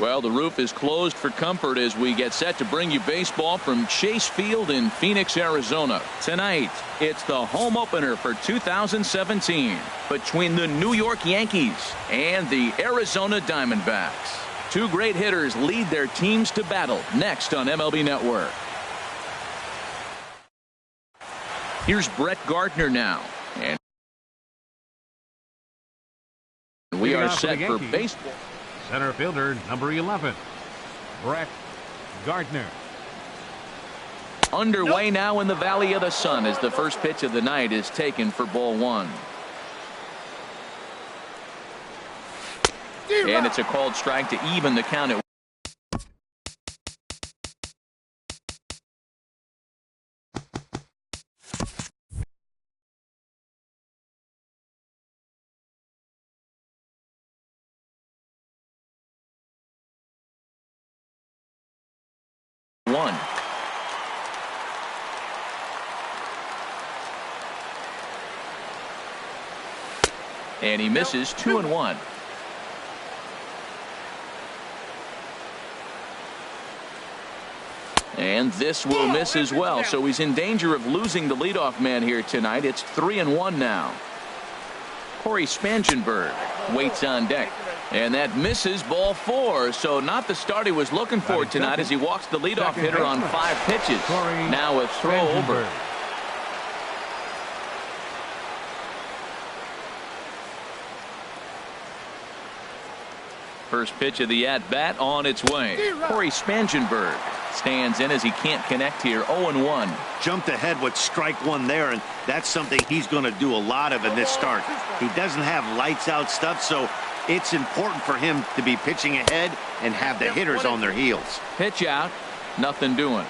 Well, the roof is closed for comfort as we get set to bring you baseball from Chase Field in Phoenix, Arizona. Tonight, it's the home opener for 2017 between the New York Yankees and the Arizona Diamondbacks. Two great hitters lead their teams to battle next on MLB Network. Here's Brett Gardner now. And we are set for baseball. Center fielder, number 11, Brett Gardner. Underway now in the Valley of the Sun as the first pitch of the night is taken for ball one. And it's a called strike to even the count at 1. And he misses 2-1. And this will miss as well, so he's in danger of losing the leadoff man here tonight. It's 3-1 now. Corey Spangenberg waits on deck. And that misses ball 4, so not the start he was looking for tonight as he walks the leadoff hitter on 5 pitches. Now a throw over. First pitch of the at-bat on its way. Corey Spangenberg stands in as he can't connect here. 0-1. Jumped ahead with strike one there, and that's something he's going to do a lot of in this start. He doesn't have lights out stuff, so it's important for him to be pitching ahead and have the hitters on their heels. Pitch out, nothing doing.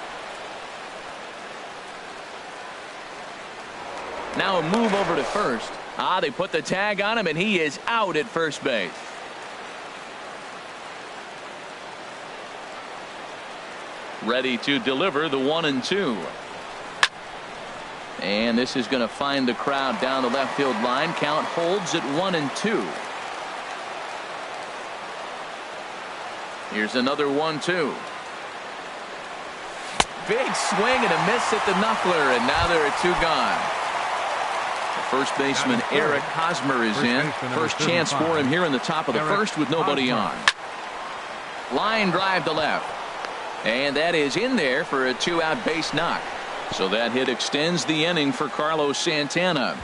Now a move over to first. They put the tag on him and he is out at first base. Ready to deliver the 1-2. And this is going to find the crowd down the left field line. Count holds at 1-2. Here's another 1-2. Big swing and a miss at the knuckler, and now there are 2 gone. First baseman Eric Hosmer is in. First chance for him here in the top of the first with nobody on. Line drive to left. And that is in there for a 2-out base knock. So that hit extends the inning for Carlos Santana.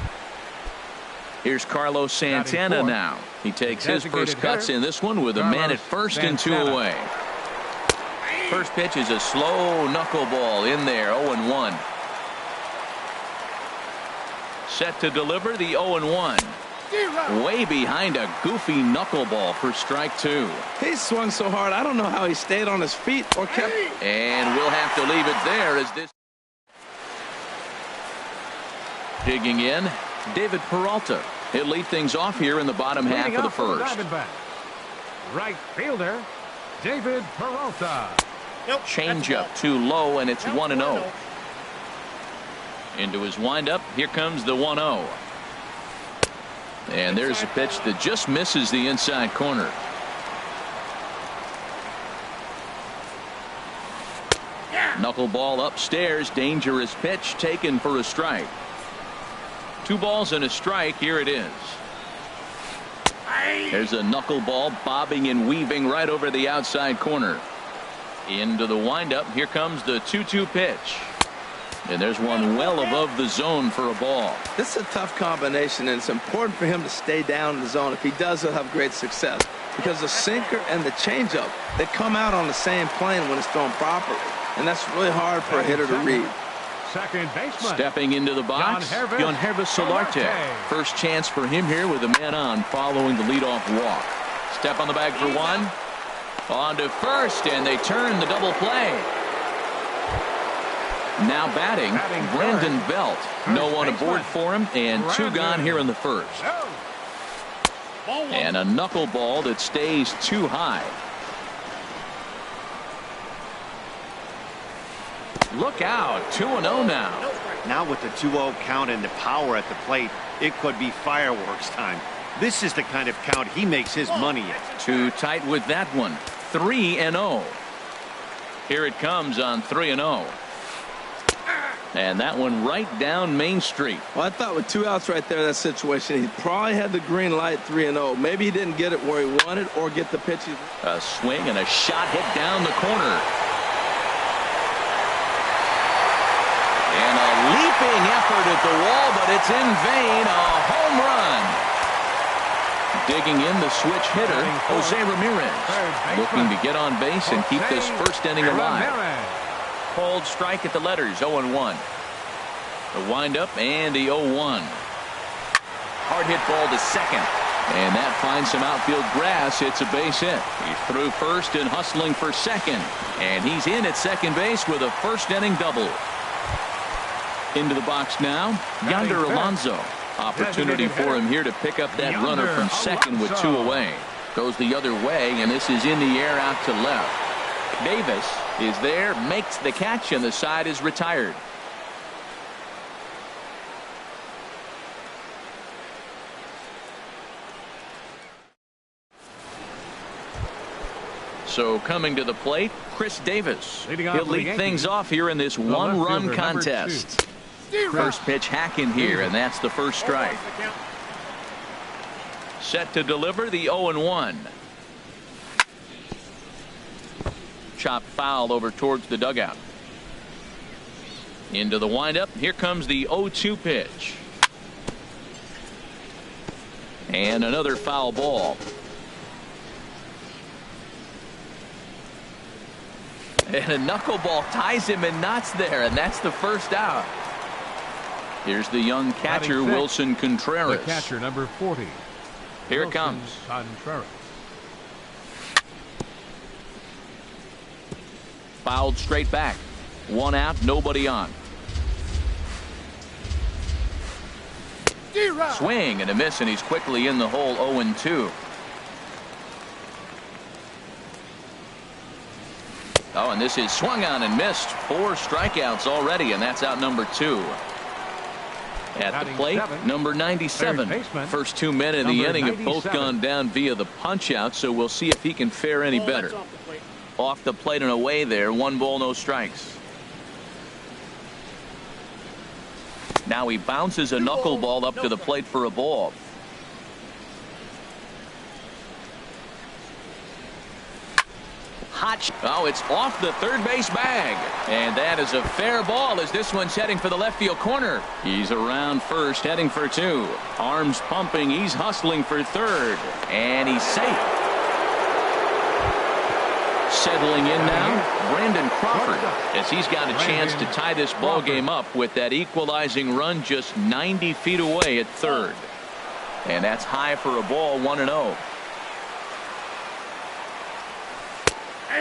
Here's Carlos Santana now. He takes his first cuts in this one with a man at first and 2 away. First pitch is a slow knuckleball in there. 0-1. Set to deliver the 0-1. Way behind a goofy knuckleball for strike 2. He swung so hard, I don't know how he stayed on his feet or kept. And we'll have to leave it there as this. Digging in, David Peralta. He'll lead things off here in the bottom half of the first. Right fielder, David Peralta. Changeup too low, and it's 1-0. Into his windup, here comes the 1-0. And there's a pitch that just misses the inside corner. Knuckleball upstairs, dangerous pitch taken for a strike. 2 balls and a strike. Here it is. There's a knuckleball bobbing and weaving right over the outside corner. Into the windup. Here comes the 2-2 pitch. And there's one well above the zone for a ball. This is a tough combination, and it's important for him to stay down in the zone. If he does, he'll have great success. Because the sinker and the changeup, they come out on the same plane when it's thrown properly. And that's really hard for a hitter to read. Second baseman. Stepping into the box, Yangervis Solarte. First chance for him here with a man on following the leadoff walk. Step on the bag for 1. On to first, and they turn the double play. Now batting, Brandon Belt. No one aboard for him, and 2 gone here in the first. And a knuckleball that stays too high. Look out, 2-0 now. Now with the 2-0 count and the power at the plate, it could be fireworks time. This is the kind of count he makes his money at. Too tight with that one. 3-0. Here it comes on 3-0. And that one right down Main Street. Well, I thought with 2 outs right there in that situation, he probably had the green light 3-0. Maybe he didn't get it where he wanted or get the pitches. A swing and a shot hit down the corner. And a leaping effort at the wall, but it's in vain. A home run. Digging in the switch hitter, Jose Ramirez, looking to get on base and keep this first inning alive. Cold strike at the letters, 0-1. The windup and the 0-1. Hard hit ball to second. And that finds some outfield grass. It's a base hit. He's through first and hustling for second. And he's in at second base with a first inning double. Into the box now, Yonder Alonso. Opportunity for him here to pick up that runner from second with 2 away. Goes the other way, and this is in the air out to left. Davis is there, makes the catch, and the side is retired. So coming to the plate, Chris Davis. He'll lead things off here in this one-run contest. First pitch hacking here, and that's the first strike. Set to deliver the 0-1. Chop foul over towards the dugout. Into the windup. Here comes the 0-2 pitch. And another foul ball. And a knuckleball ties him in knots there, and that's the first out. Here's the young catcher, Wilson Contreras. The catcher, number 40. Here it comes. Contreras. Fouled straight back. 1 out, nobody on. Swing and a miss, and he's quickly in the hole. 0-2. Oh, and this is swung on and missed. 4 strikeouts already, and that's out number 2. At the plate, number 97. First 2 men in the inning have both gone down via the punch out, so we'll see if he can fare any better. Off the plate and away there. 1 ball, no strikes. Now he bounces a knuckleball up to the plate for a ball. Oh, it's off the third base bag. And that is a fair ball as this one's heading for the left field corner. He's around first, heading for 2. Arms pumping. He's hustling for third. And he's safe. Settling in now, Brandon Crawford, as he's got a chance to tie this ball game up with that equalizing run just 90 feet away at third. And that's high for a ball. 1-0.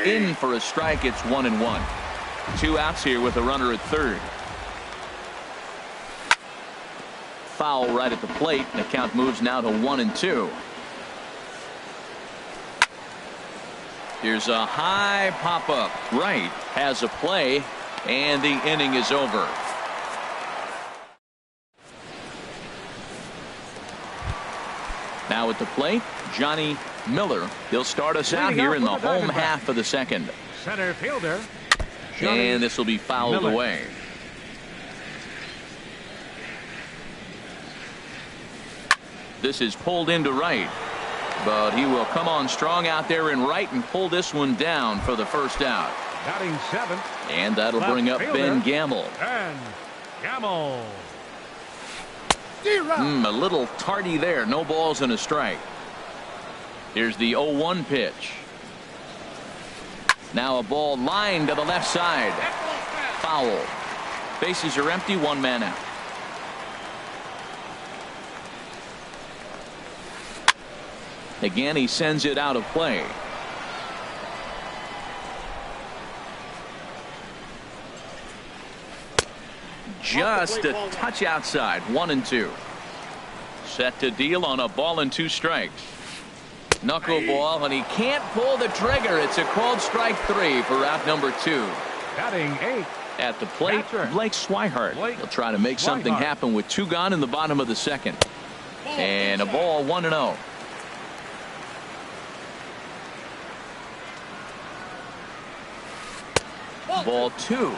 In for a strike. It's 1-1. 2 outs here with a runner at third. Foul right at the plate. The count moves now to 1-2. Here's a high pop up. Right has a play, and the inning is over. Now at the plate, Johnny Miller. He'll start us out here in the home half of the second. Center fielder. Johnny and this will be fouled Miller. away. This is pulled into right, but he will come on strong out there in right and pull this one down for the first out. Batting 7th. And that'll bring up Ben Gamble. And Gamble. A little tardy there. No balls and a strike. Here's the 0-1 pitch. Now a ball lined to the left side. Foul. Bases are empty. 1 man out. Again, he sends it out of play. Just a touch outside. 1-2. Set to deal on a ball and 2 strikes. Knuckleball, and he can't pull the trigger. It's a called strike 3 for out number 2. Batting 8th. At the plate, Blake Swihart. He'll try to make something happen with 2 gone in the bottom of the second. And a ball. 1-0. Ball 2.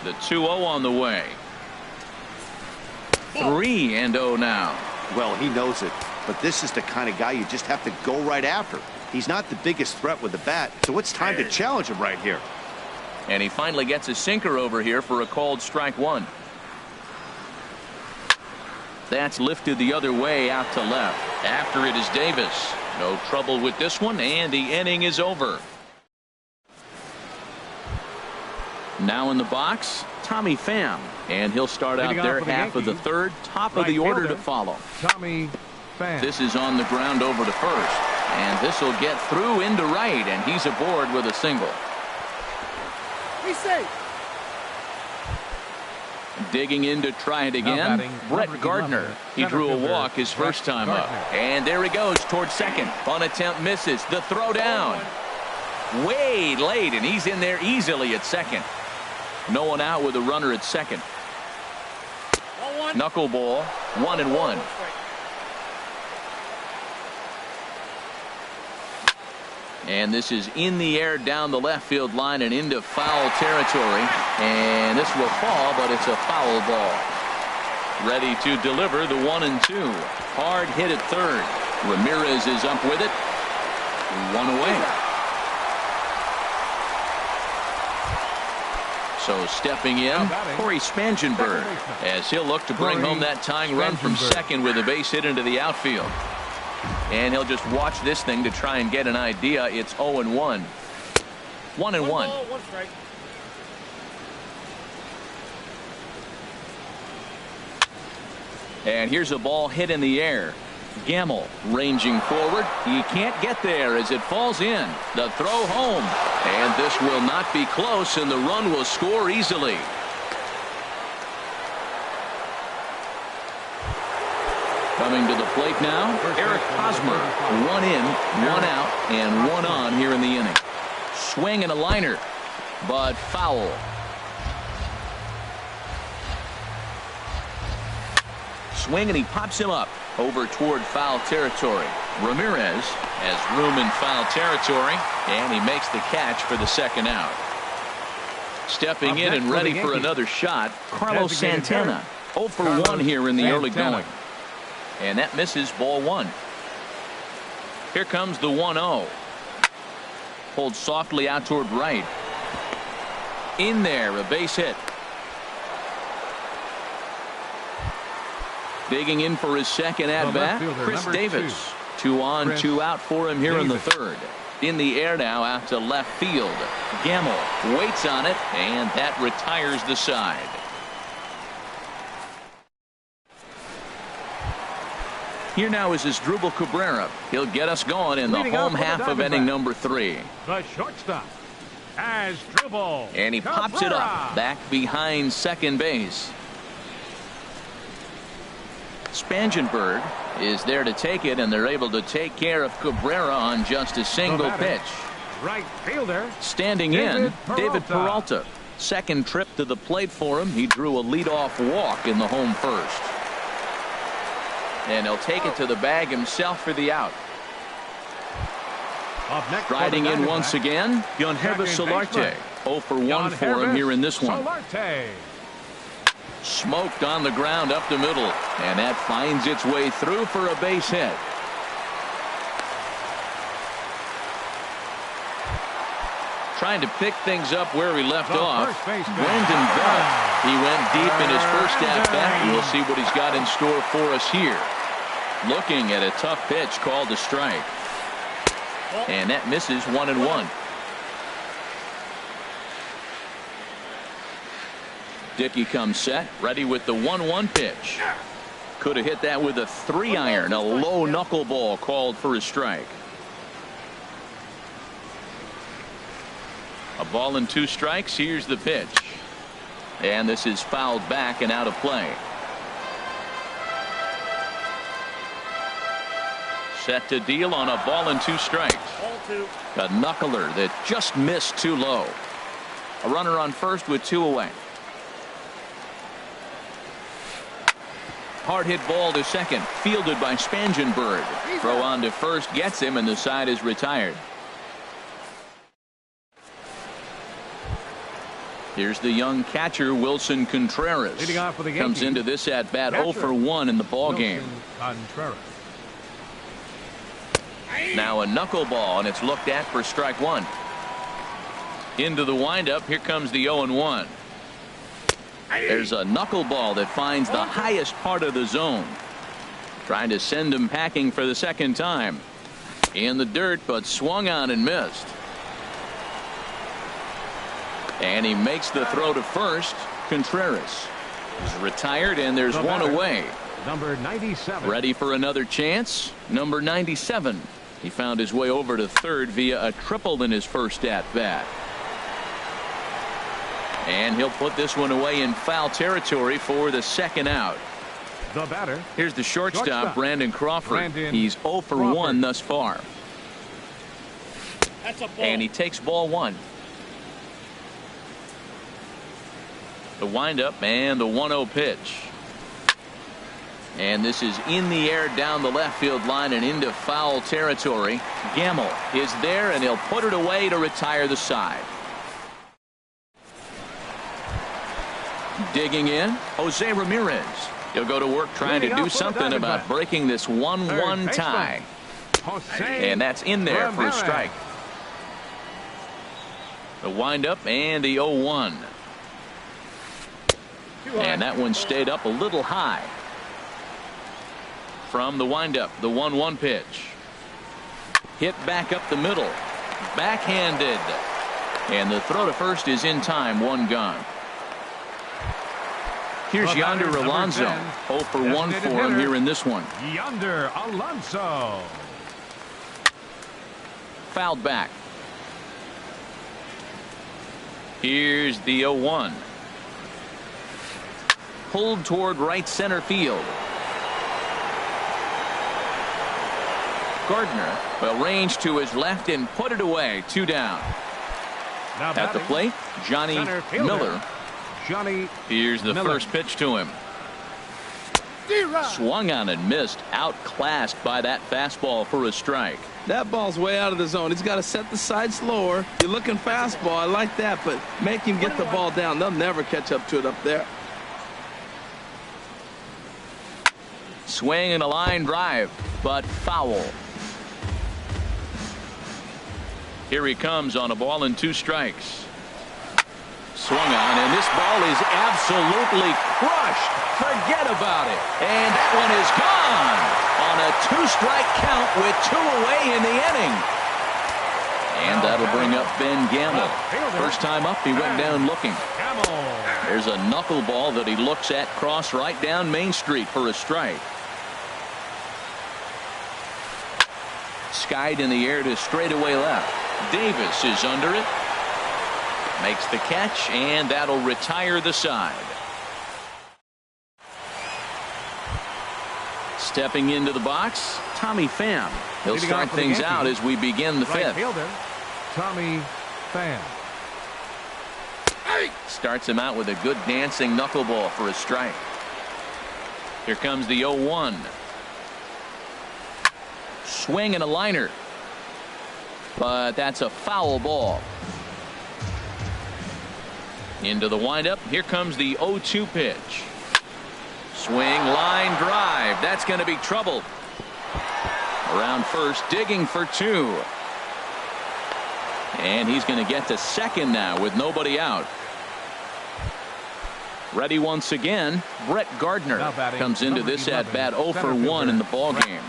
The 2-0 on the way. 3-0 now. Well, he knows it, but this is the kind of guy you just have to go right after. He's not the biggest threat with the bat, so it's time to challenge him right here. And he finally gets a sinker over here for a called strike 1. That's lifted the other way out to left. After it is Davis. No trouble with this one, and the inning is over. Now in the box, Tommy Pham, and he'll start out their half of the third, top of the order to follow. Tommy Pham. This is on the ground over to first, and this will get through into right, and he's aboard with a single. Be safe. Digging in to try it again, Brett Gardner. He drew a walk his first time up. And there he goes towards second. Fun attempt misses. The throw down. Way late, and he's in there easily at second. No one out with a runner at second. Knuckleball, 1-1. And this is in the air down the left field line and into foul territory. And this will fall, but it's a foul ball. Ready to deliver the 1-2. Hard hit at third. Ramirez is up with it. 1 away. So stepping in, Corey Spangenberg, as he'll look to bring home that tying run from second with a base hit into the outfield. And he'll just watch this thing to try and get an idea. It's 0-1. 1-1. And here's a ball hit in the air. Gamble ranging forward. He can't get there as it falls in. The throw home. And this will not be close, and the run will score easily. Coming to the plate now, Eric Hosmer. 1 in, 1 out, and 1 on here in the inning. Swing and a liner, but foul. Swing, and he pops him up over toward foul territory. Ramirez has room in foul territory, and he makes the catch for the second out. Stepping in and ready for another shot, Carlos Santana. 0 for 1 here in the early going. And that misses, ball 1. Here comes the 1-0. Pulled softly out toward right. In there, a base hit. Digging in for his second at bat, Chris Davis. 2 on, 2 out for him here in the third. In the air now out to left field. Gamble waits on it, and that retires the side. Here now is Asdrubal Cabrera. He'll get us going in the home half of inning number 3. The shortstop, Asdrubal. And he pops it up back behind second base. Spangenberg is there to take it, and they're able to take care of Cabrera on just a single pitch. Right fielder. Standing in, David Peralta. Second trip to the plate for him. He drew a leadoff walk in the home first. And he'll take it to the bag himself for the out. Riding in once again, Yonhervis Solarte. 0 for 1 for him here in this one. Smoked on the ground up the middle, and that finds its way through for a base hit. Trying to pick things up where he left off. Brandon Belt. He went deep in his first at bat. We'll see what he's got in store for us here. Looking at a tough pitch called a strike. And that misses, 1-1. Dickey comes set, ready with the 1-1 pitch. Could have hit that with a 3-iron. A low knuckleball called for a strike. A ball and 2 strikes. Here's the pitch. And this is fouled back and out of play. Set to deal on a ball and 2 strikes. A knuckler that just missed too low. A runner on first with 2 away. Hard hit ball to second, fielded by Spangenberg. Throw on to first gets him, and the side is retired. Here's the young catcher, Wilson Contreras. Leading off for the Comes Yankees, into this at bat catcher, 0 for 1 in the ball game. Contreras. Now a knuckleball, and it's looked at for strike one. Into the windup. Here comes the 0-1. There's a knuckleball that finds the highest part of the zone. Trying to send him packing for the second time. In the dirt, but swung on and missed. And he makes the throw to first. Contreras is retired, and there's one away. Number 97. Ready for another chance. Number 97. He found his way over to third via a triple in his first at bat. And he'll put this one away in foul territory for the second out. The batter. Here's the shortstop, Brandon Crawford. He's 0 for 1 thus far. That's a ball. And he takes ball one. The windup and the 1-0 pitch. And this is in the air down the left field line and into foul territory. Gamble is there, and he'll put it away to retire the side. Digging in, Jose Ramirez. He'll go to work trying to do something about breaking this 1-1 tie. And that's in there for a strike. The windup and the 0-1. And that one stayed up a little high. From the windup, the 1-1 pitch. Hit back up the middle. Backhanded. And the throw to first is in time. One gone. Here's Yonder Alonso. 0 for 1 for him here in this one. Yonder Alonso. Fouled back. Here's the 0-1. Pulled toward right center field. Gardner will range to his left and put it away. 2 down. Now at the plate, Johnny Miller. Here's the first pitch to him. Swung on and missed. Outclassed by that fastball for a strike. That ball's way out of the zone. He's got to set the side slower. You're looking fastball. I like that, but make him get the ball down. They'll never catch up to it up there. Swing and a line drive, but foul. Here he comes on a ball and 2 strikes. Swung on, and this ball is absolutely crushed. Forget about it. And that one is gone on a 2-strike count with 2 away in the inning. And that'll bring up Ben Gamble. First time up, he went down looking. There's a knuckleball that he looks at cross right down Main Street for a strike. Skied in the air to straightaway left. Davis is under it. Makes the catch, and that'll retire the side. Stepping into the box, Tommy Pham. He'll start things out as we begin the 5th. Tommy Pham starts him out with a good dancing knuckleball for a strike. Here comes the 0-1. Swing and a liner. But that's a foul ball. Into the windup. Here comes the 0-2 pitch. Swing, line drive. That's going to be trouble. Around first, digging for 2. And he's going to get to second now with nobody out. Ready once again, Brett Gardner comes into this at bat 0 for 1 in the ball game.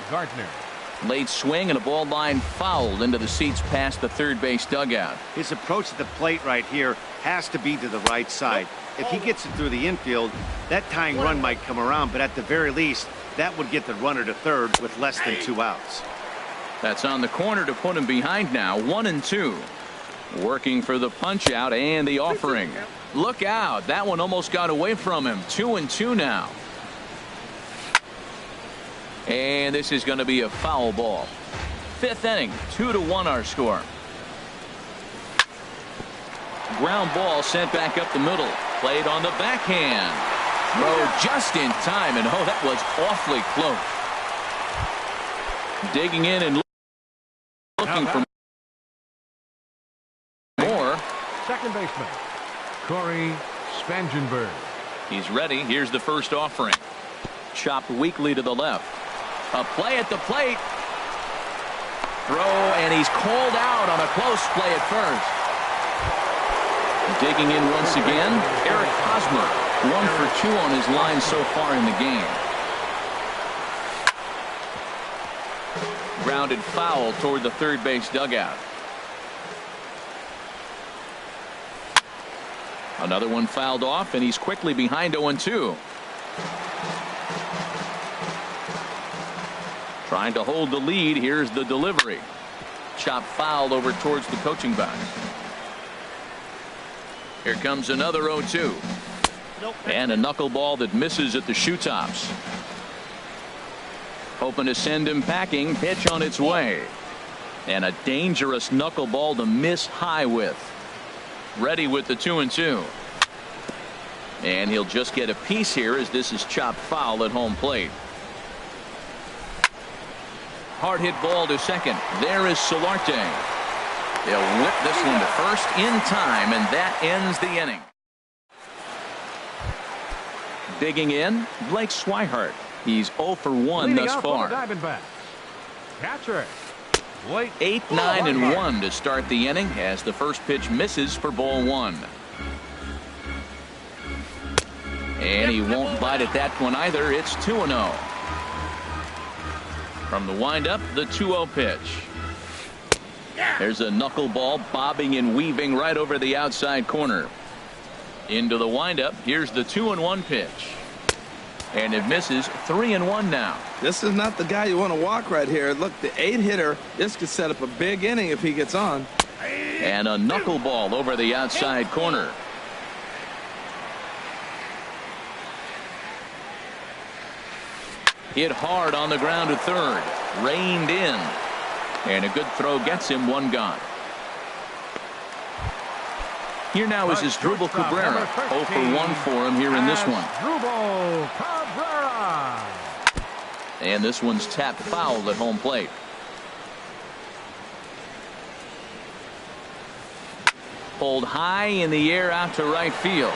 Late swing and a ball line fouled into the seats past the third base dugout. His approach to the plate right here has to be to the right side. If he gets it through the infield, that tying run might come around, but at the very least, that would get the runner to third with less than 2 outs. That's on the corner to put him behind now. 1-2. Working for the punch out and the offering. Look out. That one almost got away from him. 2-2 now. And this is going to be a foul ball. 5th inning, 2-1 our score. Ground ball sent back up the middle. Played on the backhand. Throw just in time, and oh, that was awfully close. Digging in and looking for more. Second baseman, Corey Spangenberg. He's ready. Here's the first offering. Chopped weakly to the left. A play at the plate. Throw, and he's called out on a close play at first. Digging in once again, Eric Hosmer. 1 for 2 on his line so far in the game. Grounded foul toward the third base dugout. Another one fouled off, and he's quickly behind 0-2. Trying to hold the lead. Here's the delivery. Chop foul over towards the coaching box. Here comes another 0-2. And a knuckleball that misses at the shoe tops. Hoping to send him packing. Pitch on its way. And a dangerous knuckleball to miss high with. Ready with the 2-2. And he'll just get a piece here as this is chopped foul at home plate. Hard hit ball to second. There is Solarte. They'll whip this one to first in time, and that ends the inning. Digging in, Blake Swihart. He's 0 for 1 thus far. Catcher. 8, 9, and 1 to start the inning as the first pitch misses for ball 1. And he won't bite at that one either. It's 2-0. From the windup, the 2-0 pitch. There's a knuckleball bobbing and weaving right over the outside corner. Into the windup. Here's the 2-1 pitch. And it misses. 3-1 now. This is not the guy you want to walk right here. Look, the 8-hitter, this could set up a big inning if he gets on. And a knuckleball over the outside corner. Hit hard on the ground to third. Reined in. And a good throw gets him. 1 gone. Here now is his Drupal Cabrera. 0 for 1 for him here in this one. Drupal Cabrera. And this one's tapped foul at home plate. Pulled high in the air out to right field.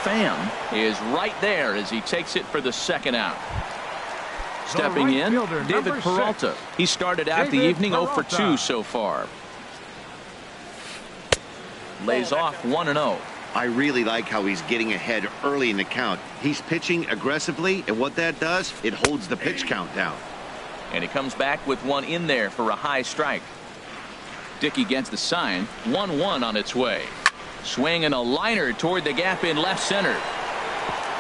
Pham is right there as he takes it for the second out. Stepping in, David Peralta. He started out the evening 0 for 2 so far. Lays off 1-0. I really like how he's getting ahead early in the count. He's pitching aggressively, and what that does, it holds the pitch count down. And he comes back with one in there for a high strike. Dickey gets the sign. 1-1 on its way. Swinging a liner toward the gap in left center.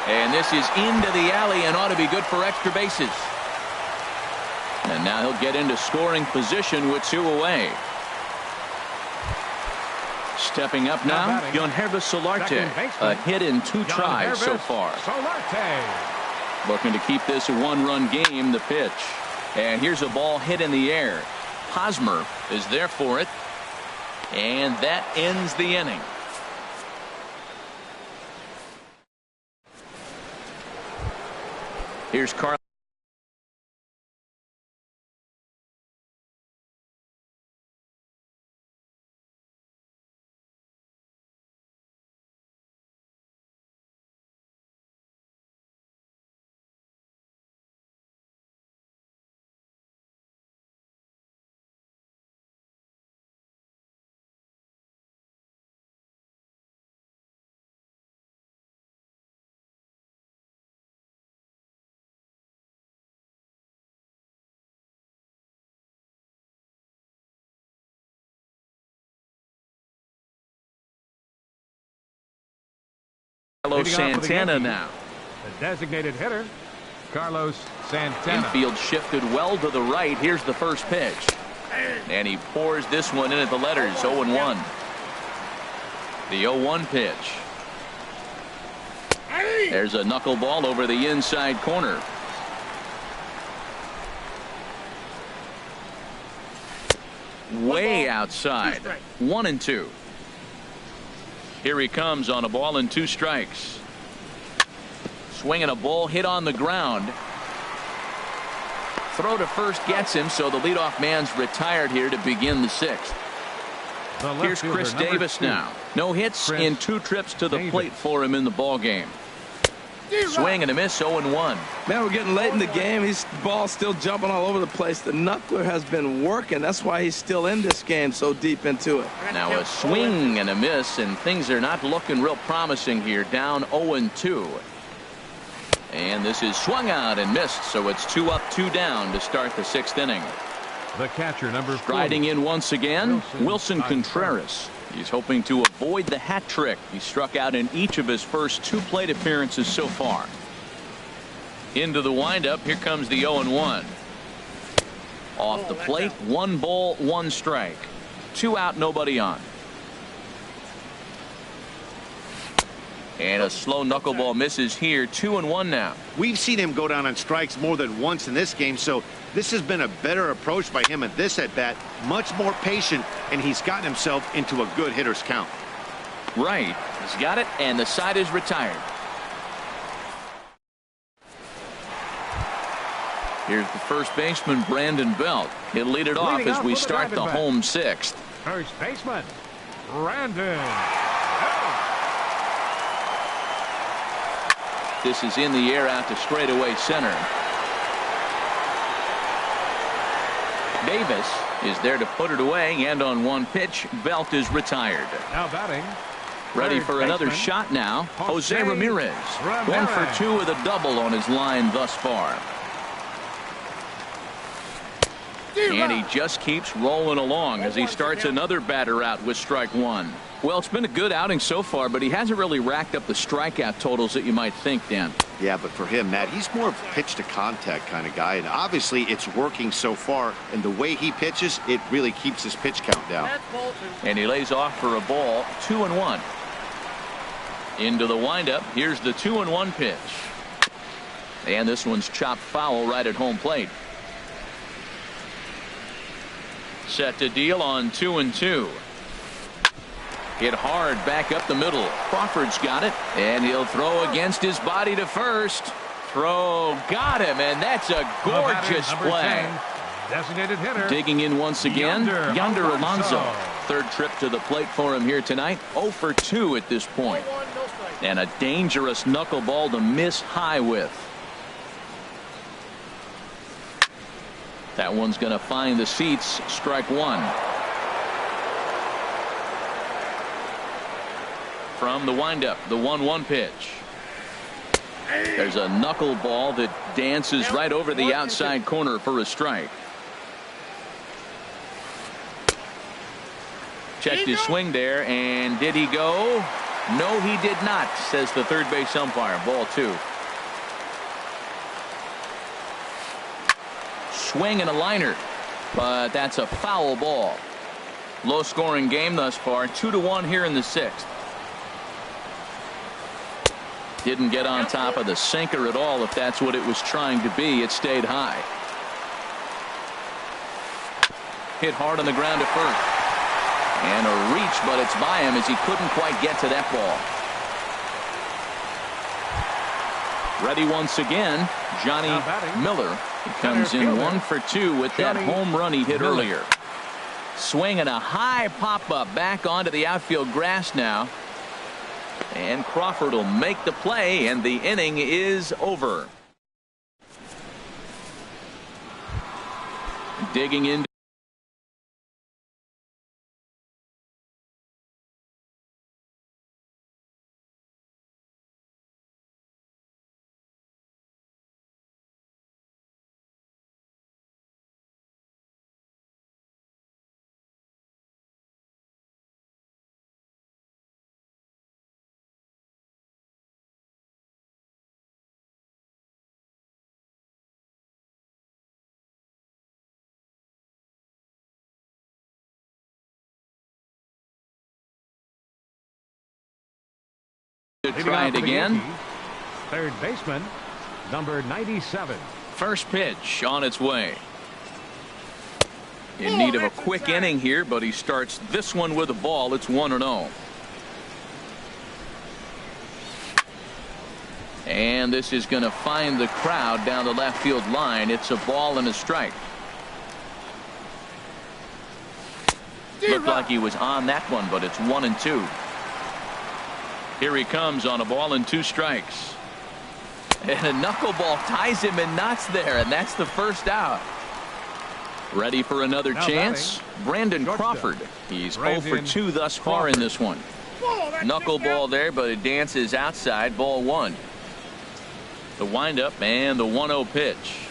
And this is into the alley and ought to be good for extra bases. And now he'll get into scoring position with 2 away. Stepping up now, Yonhervis Solarte. A hit in 2 tries so far. Looking to keep this a 1-run game. The pitch. And here's a ball hit in the air. Hosmer is there for it. And that ends the inning. Here's Carl. Carlos Santana now. The designated hitter, Carlos Santana. Infield shifted well to the right. Here's the first pitch. And he pours this one in at the letters. 0-1. The 0-1 pitch. There's a knuckleball over the inside corner. Way outside. 1-2. Here he comes on a ball and 2 strikes. Swinging a ball hit on the ground. Throw to first gets him, so the leadoff man's retired here to begin the sixth. Here's Chris Davis now. No hits in 2 trips to the plate for him in the ball game. Swing and a miss, 0-1. Man, we're getting late in the game. His ball's still jumping all over the place. The knuckler has been working. That's why he's still in this game so deep into it. Now a swing and a miss, and things are not looking real promising here. Down 0-2. And this is swung out and missed, so it's 2 up, 2 down to start the 6th inning. The catcher, number 40. Striding in once again, Wilson Contreras. He's hoping to avoid the hat trick. He struck out in each of his first 2 plate appearances so far. Into the windup. Here comes the 0-1. Off the plate, 1 ball, 1 strike. 2 out, nobody on. And a slow knuckleball misses here. 2-1 now. We've seen him go down on strikes more than once in this game, so this has been a better approach by him at this at-bat. Much more patient, and he's gotten himself into a good hitter's count. Right. He's got it, and the side is retired. Here's the first baseman, Brandon Belt. He'll lead it off as we start the home 6th. First baseman, Brandon. This is in the air out to straightaway center. Davis is there to put it away, and on 1 pitch, Belt is retired. Now batting. Ready for another shot now. Jose Ramirez. 1 for 2 with a double on his line thus far. And he just keeps rolling along as he starts another batter out with strike 1. Well, it's been a good outing so far, but he hasn't really racked up the strikeout totals that you might think, Dan. Yeah, but for him, Matt, he's more of a pitch to contact kind of guy, and obviously it's working so far, and the way he pitches, it really keeps his pitch count down. And he lays off for a ball. 2-1. Into the windup. Here's the 2-1 pitch. And this one's chopped foul right at home plate. Set to deal on 2-2. Hit hard back up the middle. Crawford's got it, and he'll throw against his body to first. Throw got him, and that's a gorgeous play. 10, designated hitter. Digging in once again, Yonder Alonso. 3rd trip to the plate for him here tonight. 0 for 2 at this point. And a dangerous knuckleball to miss high with. That one's going to find the seats. Strike 1. From the windup, the 1-1 pitch. There's a knuckleball that dances right over the outside corner for a strike. Checked his swing there, and did he go? No, he did not, says the third base umpire. Ball 2. Swing and a liner, but that's a foul ball. Low scoring game thus far. 2-1 here in the 6th. Didn't get on top of the sinker at all. If that's what it was trying to be, it stayed high. Hit hard on the ground to first. And a reach, but it's by him as he couldn't quite get to that ball. Ready once again, Johnny Miller. He comes in 1 for 2 with that home run he hit earlier. Swinging a high pop-up back onto the outfield grass now. And Crawford will make the play, and the inning is over. Digging in. Try it again. Third baseman, number 97. First pitch on its way. In need of a quick inning here, but he starts this one with a ball. It's 1-0. And this is going to find the crowd down the left field line. It's a ball and a strike. Looked like he was on that one, but it's 1-2. Here he comes on a ball and 2 strikes. And a knuckleball ties him in knots there, and that's the first out. Ready for another chance? Brandon Crawford. He's 0 for 2 thus far in this one. Knuckleball there, but it dances outside. Ball 1. The windup and the 1-0 pitch.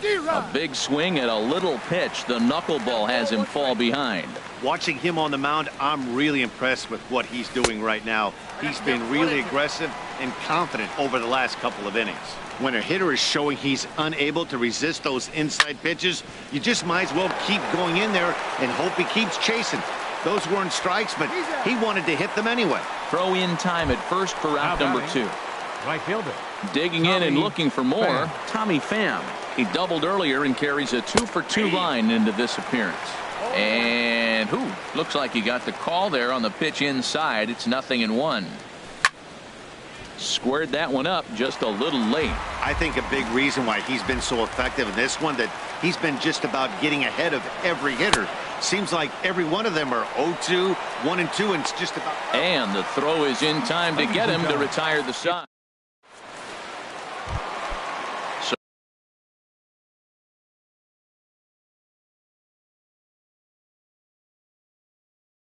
A big swing at a little pitch. The knuckleball has him fall behind. Watching him on the mound, I'm really impressed with what he's doing right now. He's been really aggressive and confident over the last couple of innings. When a hitter is showing he's unable to resist those inside pitches, you just might as well keep going in there and hope he keeps chasing. Those weren't strikes, but he wanted to hit them anyway. Throw in time at first for out number 2. Right fielder. Digging in and looking for more, Tommy Pham. He doubled earlier and carries a 2 for 2 line into this appearance. And looks like he got the call there on the pitch inside. It's 0-1. Squared that one up just a little late. I think a big reason why he's been so effective in this one, that he's been just about getting ahead of every hitter. Seems like every one of them are 0-2, 1-2, and it's just about. And the throw is in time to get him to retire the side.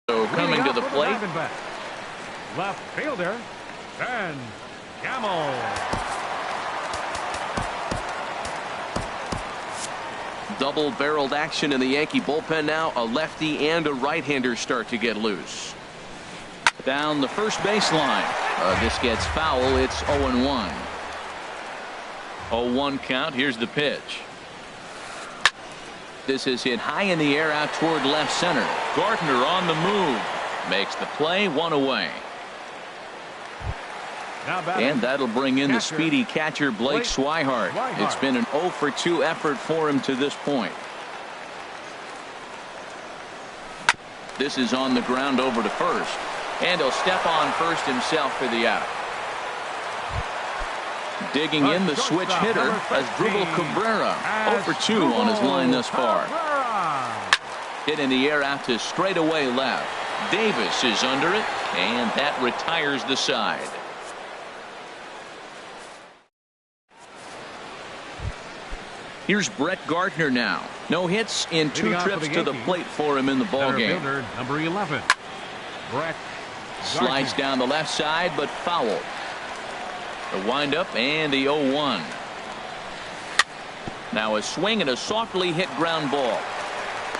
So coming to the plate. Left fielder, Ben Gamble. Double-barreled action in the Yankee bullpen now. A lefty and a right-hander start to get loose. Down the first baseline. This gets foul. It's 0-1. 0-1 count. Here's the pitch. This is hit high in the air out toward left center. Gardner on the move. Makes the play. 1 away. And that'll bring in the speedy catcher Blake Swihart. It's been an 0 for 2 effort for him to this point. This is on the ground over to first. And he'll step on first himself for the out. Digging in, the switch hitter as Dribble Cabrera. 0 for 2 on his line thus far. Hit in the air out to straightaway left. Davis is under it, and that retires the side. Here's Brett Gardner now. No hits in 2 trips to the plate for him in the ballgame. Number 11. Brett Slides down the left side, but fouled. The windup and the 0-1. Now a swing and a softly hit ground ball.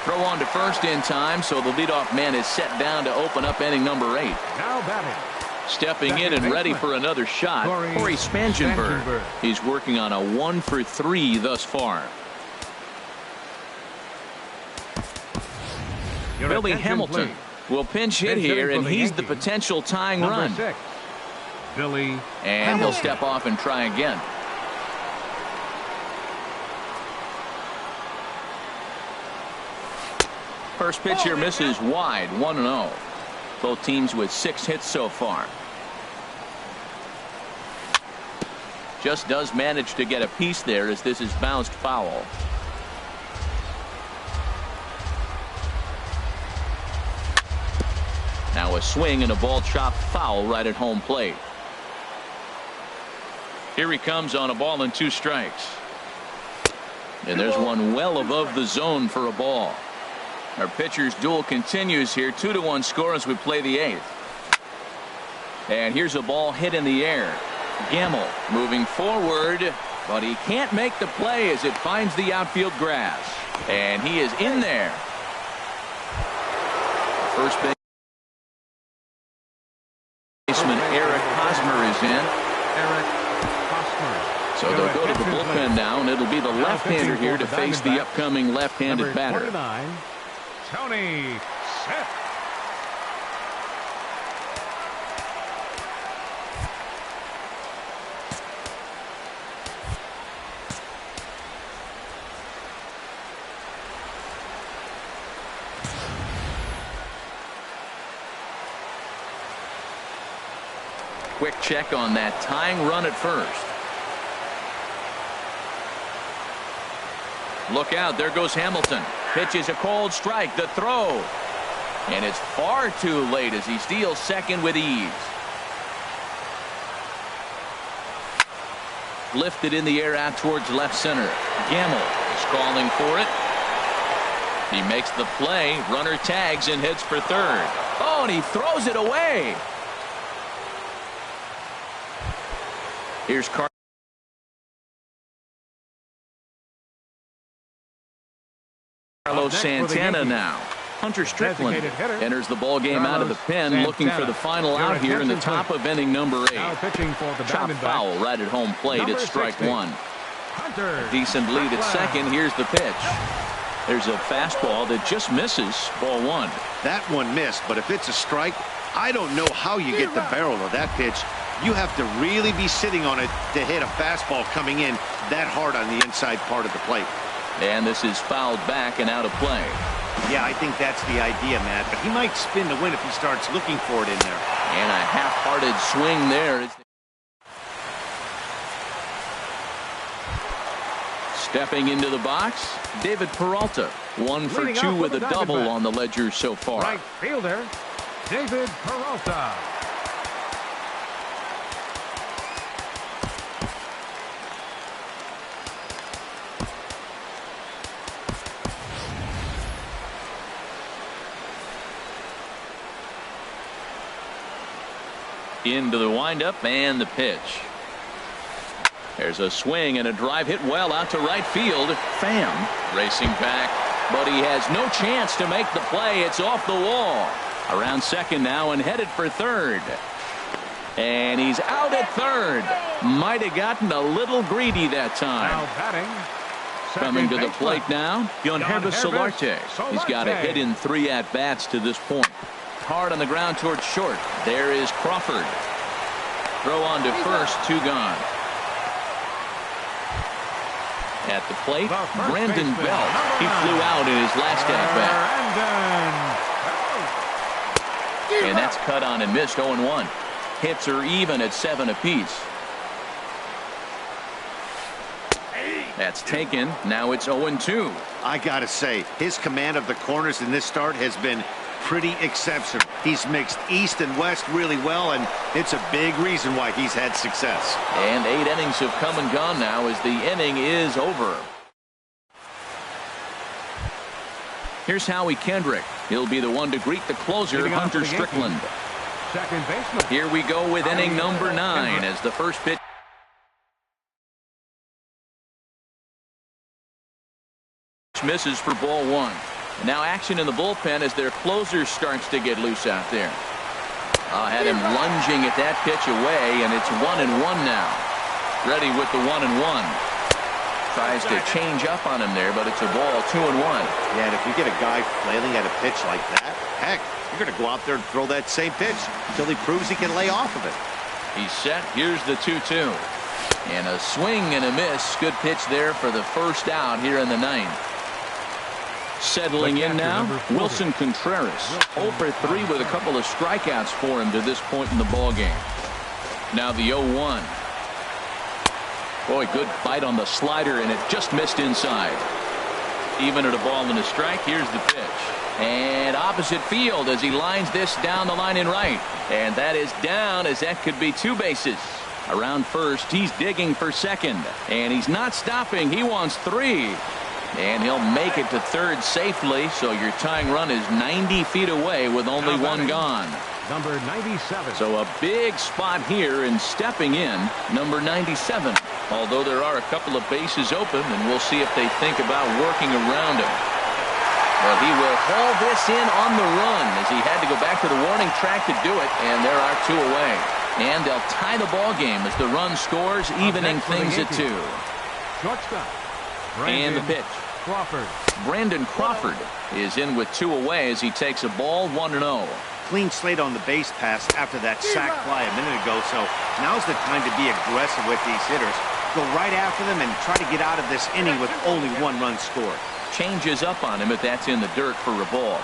Throw on to first in time, so the leadoff man is set down to open up inning number 8. Now batting. Stepping in and ready for another shot, Corey Spangenberg. He's working on a 1 for 3 thus far. Billy Hamilton will pinch hit here, and he's the potential tying run. Billy and he'll step off and try again. First pitch here misses wide. 1-0. Both teams with 6 hits so far. Just does manage to get a piece there as this is bounced foul. Now a swing and a ball chopped foul right at home plate. Here he comes on a ball and 2 strikes. And there's one well above the zone for a ball. Our pitcher's duel continues here. 2-1 score as we play the 8th. And here's a ball hit in the air. Gamble moving forward, but he can't make the play as it finds the outfield grass. And he is in there. First baseman Eric Hosmer is in. So they'll go to the bullpen now, and it'll be the left-hander here to face the upcoming left-handed batter. 29, Tony Set. Quick check on that tying run at first. Look out, there goes Hamilton. Pitches a cold strike, the throw. And it's far too late as he steals second with ease. Lifted in the air out towards left center. Gamble is calling for it. He makes the play. Runner tags and heads for third. Oh, and he throws it away. Here's Carlos Santana now. Hunter Strickland enters the ball game out of the pen, looking for the final out here in the top of inning number 8. Chop foul right at home plate at strike 1. A decent lead at second. Here's the pitch. There's a fastball that just misses, ball 1. That one missed, but if it's a strike, I don't know how you get the barrel of that pitch. You have to really be sitting on it to hit a fastball coming in that hard on the inside part of the plate. And this is fouled back and out of play. Yeah, I think that's the idea, Matt. But he might spin to win if he starts looking for it in there. And a half-hearted swing there. Stepping into the box, David Peralta. 1 for 2 with a double on the ledger so far. Right fielder, David Peralta. Into the windup and the pitch. There's a swing and a drive hit well out to right field. Pham racing back, but he has no chance to make the play. It's off the wall. Around second now and headed for third. And he's out at third. Might have gotten a little greedy that time. Now batting, coming to the plate now, Yangervis Solarte. He's got a hit in 3 at-bats to this point. Hard on the ground towards short. There is Crawford. Throw on to first, 2 gone. At the plate, Brandon Belt. He flew out in his last at-bat. And that's cut on and missed, 0-1. Hits are even at 7 apiece. That's taken. Now it's 0-2. I got to say, his command of the corners in this start has been pretty exceptional. He's mixed east and west really well, and it's a big reason why he's had success. And 8 innings have come and gone now as the inning is over. Here's Howie Kendrick. He'll be the one to greet the closer, Hunter Strickland. Second baseman. Here we go with inning number 9 as the first pitch misses for ball 1. Now action in the bullpen as their closer starts to get loose out there. Had him lunging at that pitch away, and it's 1-1 now. Ready with the 1-1. Tries to change up on him there, but it's a ball, 2-1. Yeah, and if you get a guy flailing at a pitch like that, heck, you're going to go out there and throw that same pitch until he proves he can lay off of it. He's set. Here's the 2-2. And a swing and a miss. Good pitch there for the first out here in the 9th. Settling in now, Wilson Contreras. 0 for 3 with a couple of strikeouts for him to this point in the ball game. Now the 0-1. Boy, good bite on the slider, and it just missed inside. Even at a ball and a strike. Here's the pitch. And opposite field as he lines this down the line in right. And that is down, as that could be 2 bases. Around first, he's digging for second. And he's not stopping. He wants 3. And he'll make it to third safely, so your tying run is 90 feet away with only 1 gone. Number 97. So a big spot here, and stepping in, number 97. Although there are a couple of bases open, and we'll see if they think about working around him. Well, he will haul this in on the run as he had to go back to the warning track to do it, and there are 2 away. And they'll tie the ball game as the run scores, evening things at 2. Shortstop. And the pitch. Crawford. Brandon Crawford is in with 2 away as he takes a ball, 1-0. Clean slate on the base pass after that sac fly a minute ago, so now's the time to be aggressive with these hitters. Go right after them and try to get out of this inning with only 1 run scored. Changes up on him if that's in the dirt for a ball.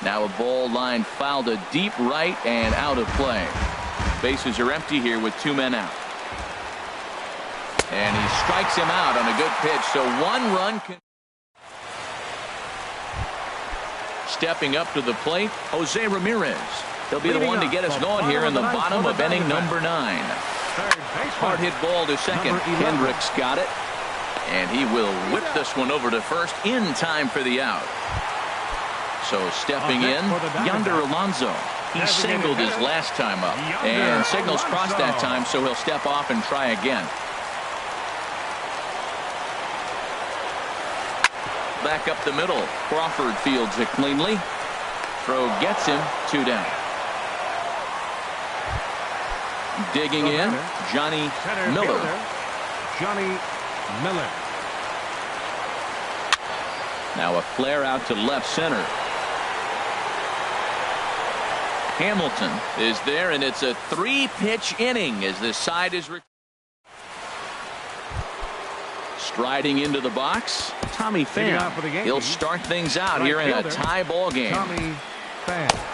Now a ball line fouled to deep right and out of play. Bases are empty here with 2 men out. And he strikes him out on a good pitch. So 1 run. Stepping up to the plate, Jose Ramirez. He'll be the one to get us going here in the bottom of inning number 9. Hard hit ball to second. Hendricks got it. And he will whip this one over to first in time for the out. So stepping in, Yonder Alonso. He singled his last time up. And signals crossed that time, so he'll step off and try again. Back up the middle. Crawford fields it cleanly. Throw gets him. 2 down. Digging in, Johnny Miller. Johnny Miller. Now a flare out to left center. Hamilton is there, and it's a 3-pitch inning as this side is striding into the box. Tommy Pham. He'll start things out here in a tie ball game. Tommy Pham.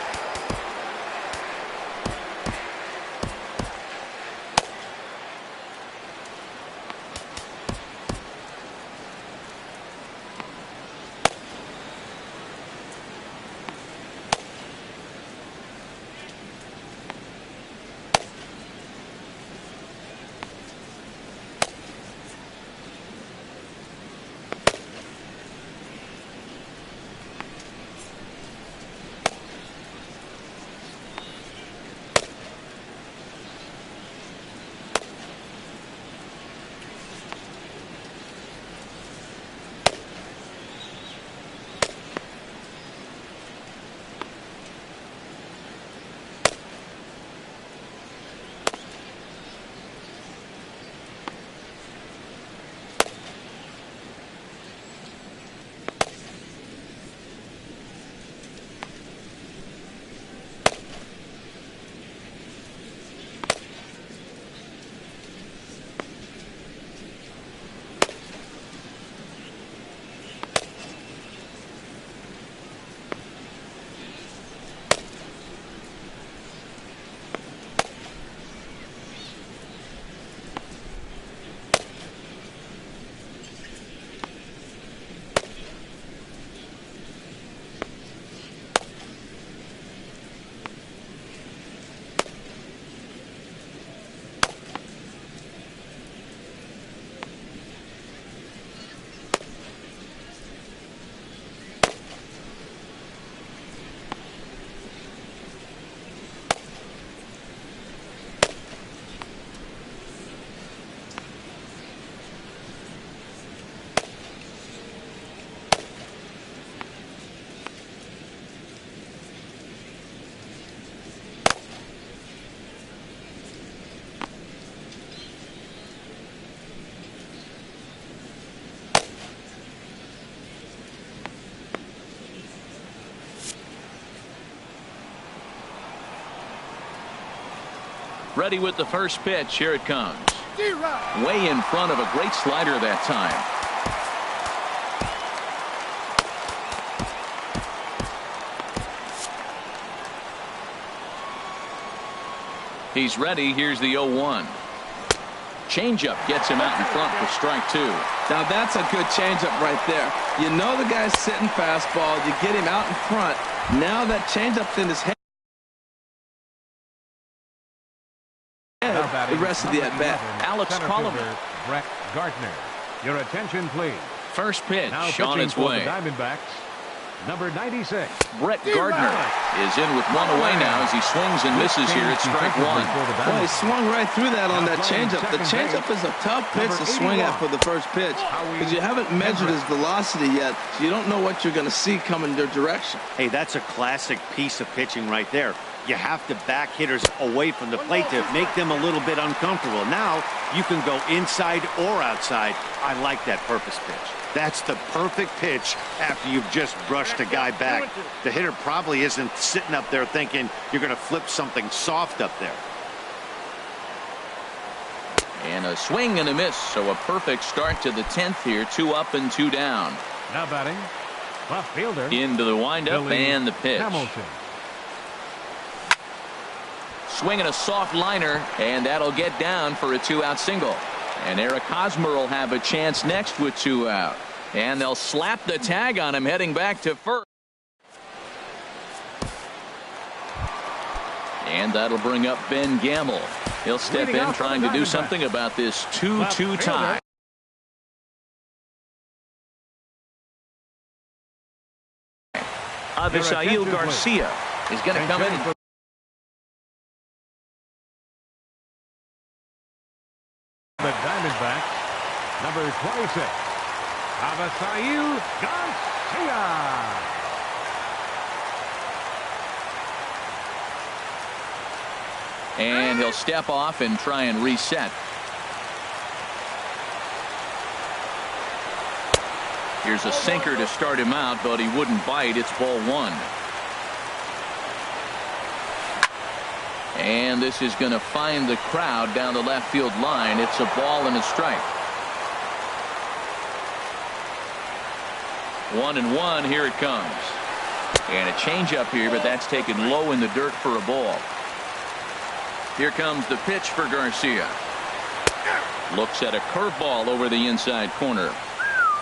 Ready with the first pitch. Here it comes. Way in front of a great slider that time. He's ready. Here's the 0-1. Changeup gets him out in front for strike 2. Now that's a good changeup right there. You know the guy's sitting fastball. You get him out in front. Now that changeup's in his head. The rest of the at-bat. Alex Coleman. Brett Gardner. Your attention, please. First pitch Now on its way. The Diamondbacks, number 96. Brett Gardner is in with 1 away now as he swings and misses here at strike 1. Well, he swung right through that on that changeup. The changeup is a tough pitch to swing at for the first pitch because you haven't measured his velocity yet, so you don't know what you're going to see coming their direction. Hey, that's a classic piece of pitching right there. You have to back hitters away from the plate to make them a little bit uncomfortable. Now you can go inside or outside. I like that purpose pitch. That's the perfect pitch after you've just brushed a guy back. The hitter probably isn't sitting up there thinking you're going to flip something soft up there. And a swing and a miss, so a perfect start to the 10th here. 2 up and 2 down. Now batting, Left fielder. Into the windup and the pitch. Hamilton. Swinging a soft liner, and that'll get down for a 2-out single. And Eric Hosmer will have a chance next with 2 out. And they'll slap the tag on him heading back to first. And that'll bring up Ben Gamble. He'll step in trying to do something about this 2-2 tie. Avisail Garcia is going to come in. The Diamondbacks, number 26, Avisail Garcia. And he'll step off and try and reset. Here's a sinker to start him out, but he wouldn't bite. It's ball 1. And this is going to find the crowd down the left field line. It's a ball and a strike. 1-1. Here it comes. And a changeup here, but that's taken low in the dirt for a ball. Here comes the pitch for Garcia. Looks at a curveball over the inside corner.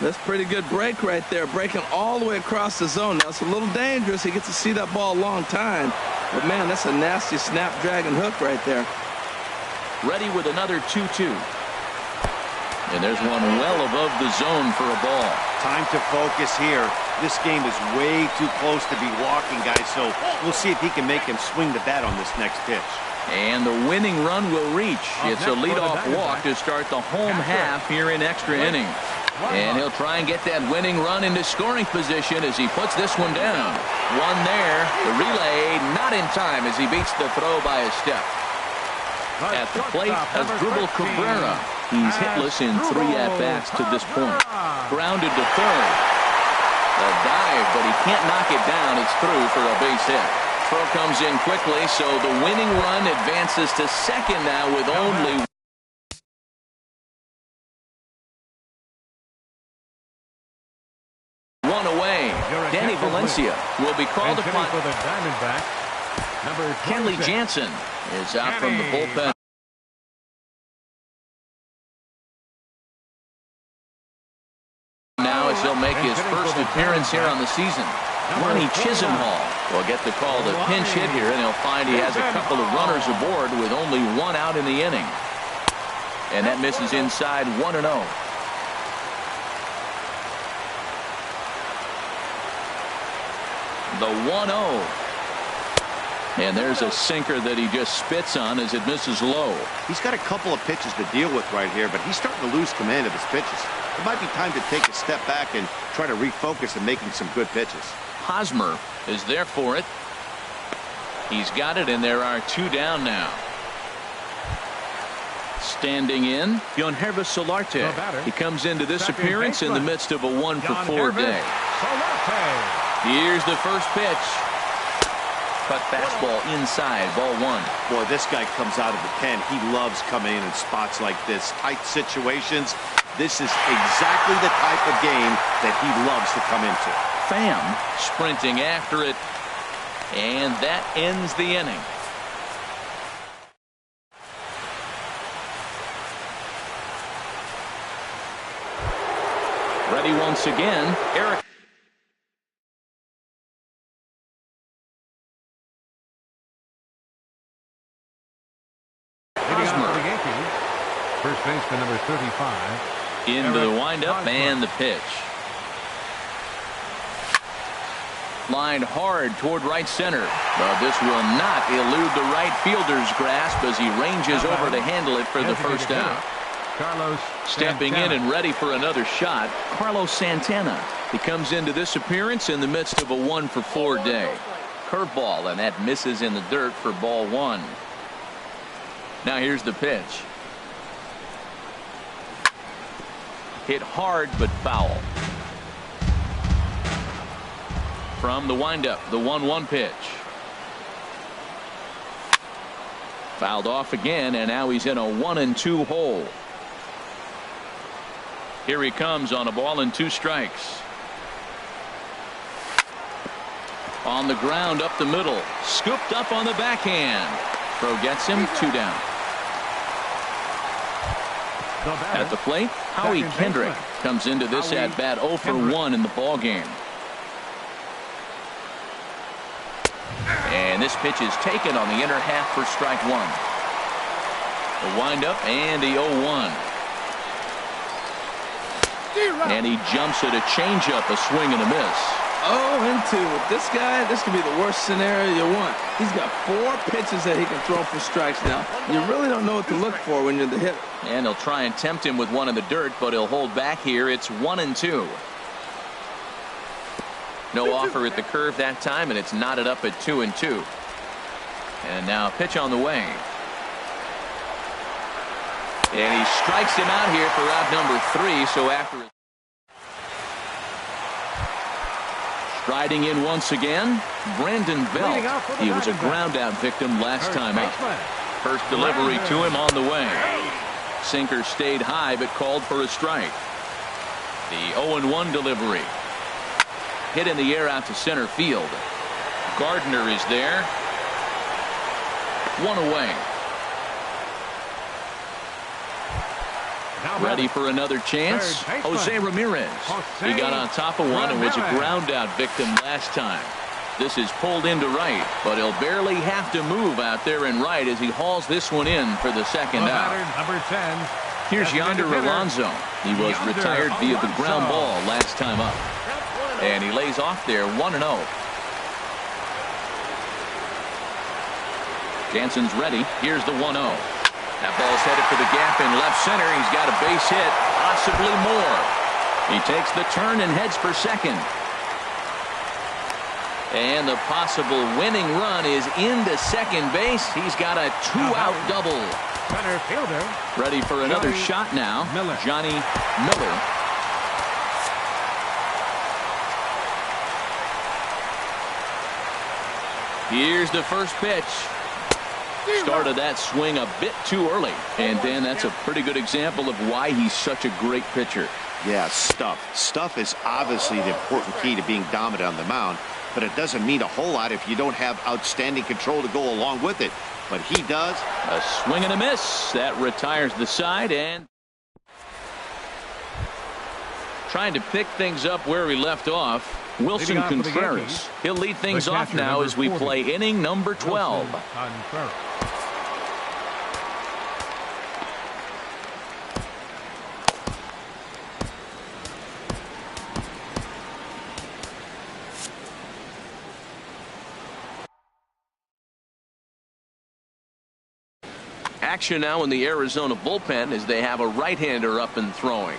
That's pretty good break right there, breaking all the way across the zone. Now it's a little dangerous. He gets to see that ball a long time, but man, that's a nasty snapdragon hook right there. Ready with another 2-2. And there's one well above the zone for a ball. Time to focus here. This game is way too close to be walking, guys, so we'll see if he can make him swing the bat on this next pitch. And the winning run will reach. It's a leadoff walk to start the home half here in extra innings. And he'll try and get that winning run into scoring position as he puts this one down. One there. The relay not in time as he beats the throw by a step. At the plate, Asdrubal Cabrera. He's hitless in 3 at-bats to this point. Grounded to third. A dive, but he can't knock it down. It's through for a base hit. Throw comes in quickly, so the winning run advances to second now with only one away. Danny Valencia will be called upon. For the Diamondbacks, number 26. Kenley Jansen is out from the bullpen. Now as he'll make his first appearance here on the season. Ronnie Chisenhall will get the call to pinch hit here, and he'll find he has a couple of runners aboard with only 1 out in the inning. And that misses inside 1-0. The 1-0. And there's a sinker that he just spits on as it misses low. He's got a couple of pitches to deal with right here, but he's starting to lose command of his pitches. It might be time to take a step back and try to refocus on making some good pitches. Hosmer is there for it. He's got it, and there are 2 down now. Standing in, Yonhervis Solarte. He comes into this appearance in the midst of a 1-for-4 day. Here's the first pitch. Cut fastball inside, ball 1. Boy, this guy comes out of the pen. He loves coming in spots like this. Tight situations. This is exactly the type of game that he loves to come into. Pham sprinting after it, and that ends the inning. Ready once again, Eric. First baseman number 35. Into the windup and the pitch. Lined hard toward right center. But this will not elude the right fielder's grasp as he ranges over to handle it for the first out. Stepping in and ready for another shot, Carlos Santana. He comes into this appearance in the midst of a 1-for-4 day. Curveball, and that misses in the dirt for ball 1. Now here's the pitch. Hit hard but foul. From the windup, the 1-1 pitch. Fouled off again, and now he's in a 1-2 hole. Here he comes on a ball and 2 strikes. On the ground up the middle. Scooped up on the backhand. Throw gets him 2 down. At the plate, Howie Kendrick comes into this at bat 0 for 1 in the ball game. And this pitch is taken on the inner half for strike 1. The windup and the 0-1. And he jumps at a changeup, a swing and a miss. 0-2. With this guy, this could be the worst scenario you want. He's got 4 pitches that he can throw for strikes now. You really don't know what to look for when you're the hitter. And he'll try and tempt him with one in the dirt, but he'll hold back here. It's 1-2. No offer at the curve that time, and it's knotted up at 2-2. And now a pitch on the way. And he strikes him out here for out number 3. So after striding in once again, Brandon Belt. He was a ground out victim last time up. First delivery to him on the way. Sinker stayed high but called for a strike. The 0-1 delivery. Hit in the air out to center field. Gardner is there. 1 away. Ready for another chance. Jose Ramirez. He got on top of one and was a ground out victim last time. This is pulled into right, but he'll barely have to move out there in right as he hauls this one in for the second out. Number 10. Here's Yonder Alonso. He was retired via the ground ball last time up. And he lays off there 1-0. Jansen's ready. Here's the 1-0. That ball's headed for the gap in left center. He's got a base hit, possibly more. He takes the turn and heads for second. And the possible winning run is into second base. He's got a 2-out double. Center fielder. Ready for another shot now. Johnny Miller. Here's the first pitch. Started that swing a bit too early. And Dan, that's a pretty good example of why he's such a great pitcher. Yeah, stuff. Stuff is obviously the important key to being dominant on the mound, but it doesn't mean a whole lot if you don't have outstanding control to go along with it. But he does. A swing and a miss. That retires the side, and trying to pick things up where we left off. Wilson Contreras. He'll lead things off now as we play inning number 12. Action now in the Arizona bullpen as they have a right-hander up and throwing.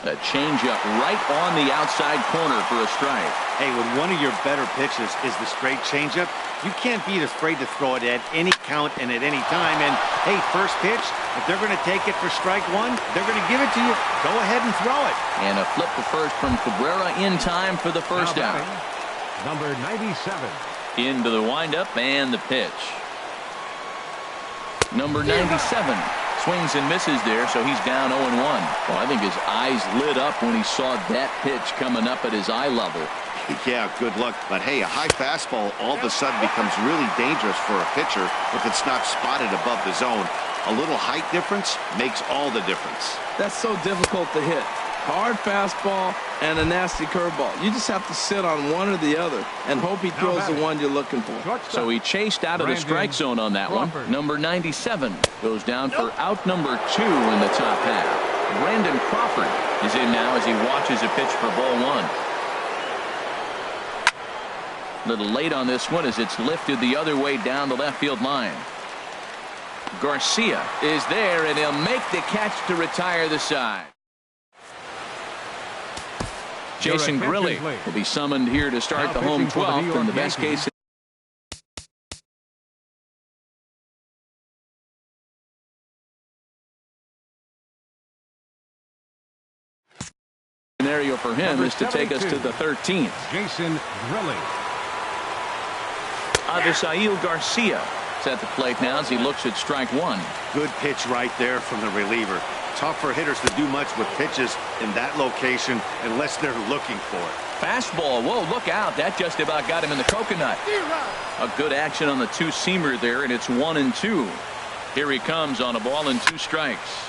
A changeup right on the outside corner for a strike. Hey, when one of your better pitches is the straight changeup, you can't be afraid to throw it at any count and at any time. And, hey, first pitch, if they're going to take it for strike 1, they're going to give it to you. Go ahead and throw it. And a flip to first from Cabrera in time for the first out. Number 97. Into the windup and the pitch. Number 97. Swings and misses there, so he's down 0-1. Well, I think his eyes lit up when he saw that pitch coming up at his eye level. Yeah, good luck. But, hey, a high fastball all of a sudden becomes really dangerous for a pitcher if it's not spotted above the zone. A little height difference makes all the difference. That's so difficult to hit. Hard fastball and a nasty curveball. You just have to sit on one or the other and hope he throws the one you're looking for. So he chased out of the strike zone on that one. Number 97 goes down for out number 2 in the top half. Brandon Crawford is in now as he watches a pitch for ball 1. Little late on this one as it's lifted the other way down the left field line. Garcia is there and he'll make the catch to retire the side. Jason Grilli will be summoned here to start the home 12th in the best case scenario for him is to take us to the 13th. Jason Grilli. Avisail Garcia is at the plate now as he looks at strike 1. Good pitch right there from the reliever. Tough for hitters to do much with pitches in that location unless they're looking for it. Fastball. Whoa, look out. That just about got him in the coconut. A good action on the two-seamer there, and it's 1-2. Here he comes on a ball and 2 strikes.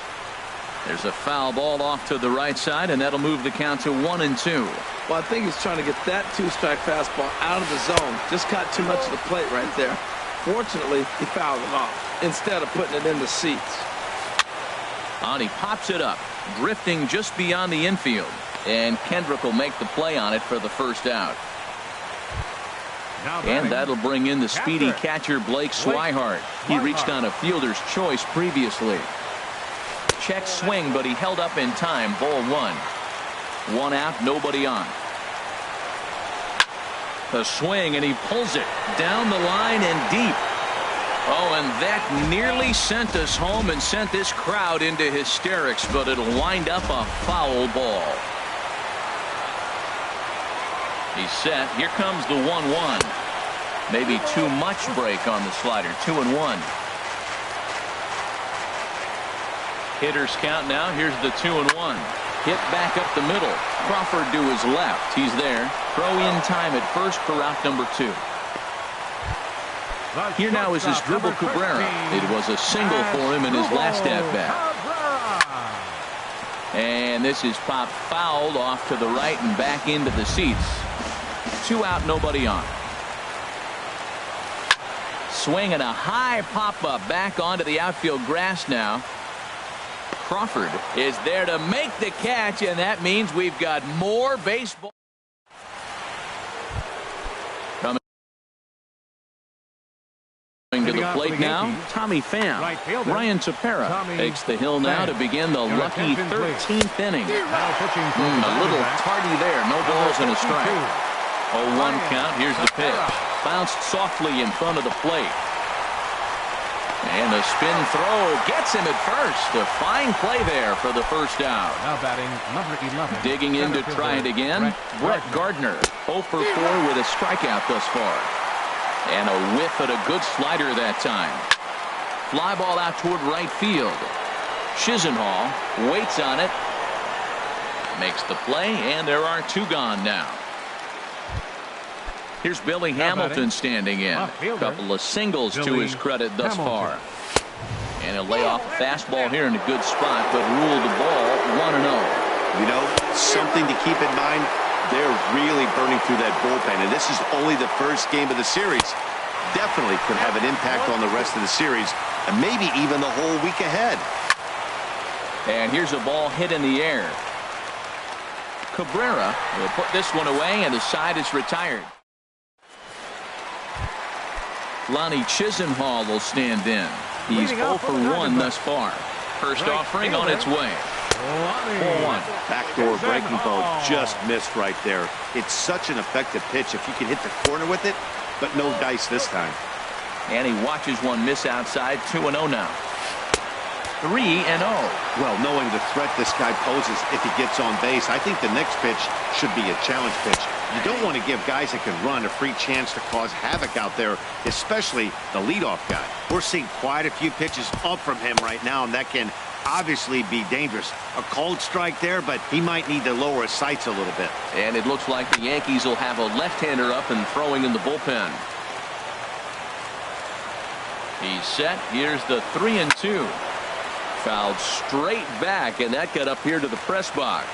There's a foul ball off to the right side, and that'll move the count to 1-2. Well, I think he's trying to get that 2-strike fastball out of the zone. Just caught too much of the plate right there. Fortunately, he fouled it off instead of putting it in the seats. And he pops it up, drifting just beyond the infield. And Kendrick will make the play on it for the first out. And that'll bring in the speedy catcher Blake Swihart. He reached on a fielder's choice previously. Check swing, but he held up in time. Ball 1. 1 out, nobody on. A swing, and he pulls it down the line and deep. Oh, and that nearly sent us home and sent this crowd into hysterics, but it'll wind up a foul ball. He's set. Here comes the 1-1. Maybe too much break on the slider. 2-1. Hitters count now. Here's the 2-1. Hit back up the middle. Crawford to his left. He's there. Throw in time at first for out number 2. Here now is his dribble Cabrera. It was a single for him in his last at-bat. And this is popped fouled off to the right and back into the seats. 2 out, nobody on. Swing and a high pop-up back onto the outfield grass now. Crawford is there to make the catch, and that means we've got more baseball. To the plate now, Tommy Pham. Ryan Tepera takes the hill now to begin the lucky 13th inning. A little tardy there. No balls and a strike. 0-1 count. Here's the pitch. Bounced softly in front of the plate. And the spin throw gets him at first. A fine play there for the first out. Now batting number 11. Digging in to try it again. Brett Gardner 0 for 4 with a strikeout thus far. And a whiff at a good slider that time. Fly ball out toward right field. Chisenhall waits on it. Makes the play, and there are 2 gone now. Here's Billy Hamilton standing in. A couple of singles to his credit thus far. And he'll lay off a fastball here in a good spot, but ruled the ball 1-0. You know, something to keep in mind. They're really burning through that bullpen, and this is only the first game of the series. Definitely could have an impact on the rest of the series, and maybe even the whole week ahead. And here's a ball hit in the air. Cabrera will put this one away, and the side is retired. Lonnie Chisenhall will stand in. He's 0 for 1 thus far. First offering on its way. 4-1. Backdoor breaking ball just missed right there. It's such an effective pitch if you can hit the corner with it, but no dice this time. And he watches one miss outside. 2-0 now. 3-0. Well, knowing the threat this guy poses if he gets on base, I think the next pitch should be a challenge pitch. You don't want to give guys that can run a free chance to cause havoc out there, especially the leadoff guy. We're seeing quite a few pitches up from him right now, and that can obviously be dangerous. A cold strike there, but he might need to lower his sights a little bit. And it looks like the Yankees will have a left-hander up and throwing in the bullpen. He's set. Here's the 3-2. Fouled straight back, and that got up here to the press box.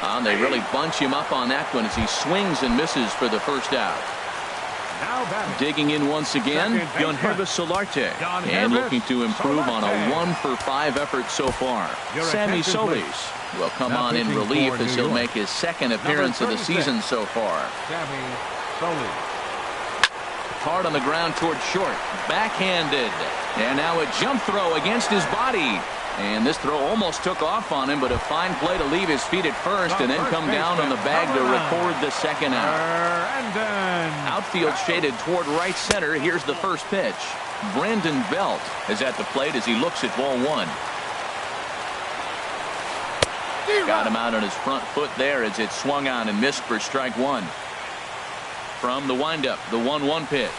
And they really bunch him up on that one as he swings and misses for the first out. Digging in once again, Yonhervis Solarte, and looking to improve on a 1 for 5 effort so far. Sammy Solis will come on in relief as he'll make his second appearance of the season so far. Hard on the ground toward short, backhanded, and now a jump throw against his body. And this throw almost took off on him, but a fine play to leave his feet at first and then come down on the bag to record the second out. Outfield shaded toward right center. Here's the first pitch. Brandon Belt is at the plate as he looks at ball 1. Got him out on his front foot there as it swung on and missed for strike 1. From the windup, the 1-1 pitch.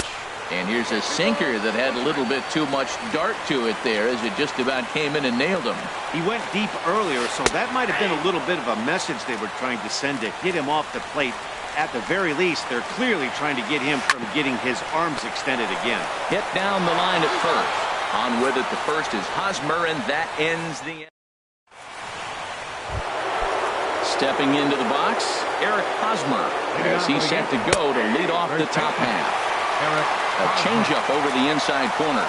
And here's a sinker that had a little bit too much dart to it there as it just about came in and nailed him. He went deep earlier, so that might have been a little bit of a message they were trying to send to get him off the plate. At the very least, they're clearly trying to get him from getting his arms extended again. Hit down the line at first. On with it, the first is Hosmer, and that ends the end. Stepping into the box, Eric Hosmer, as he's set to go to lead off the top half. A changeup over the inside corner.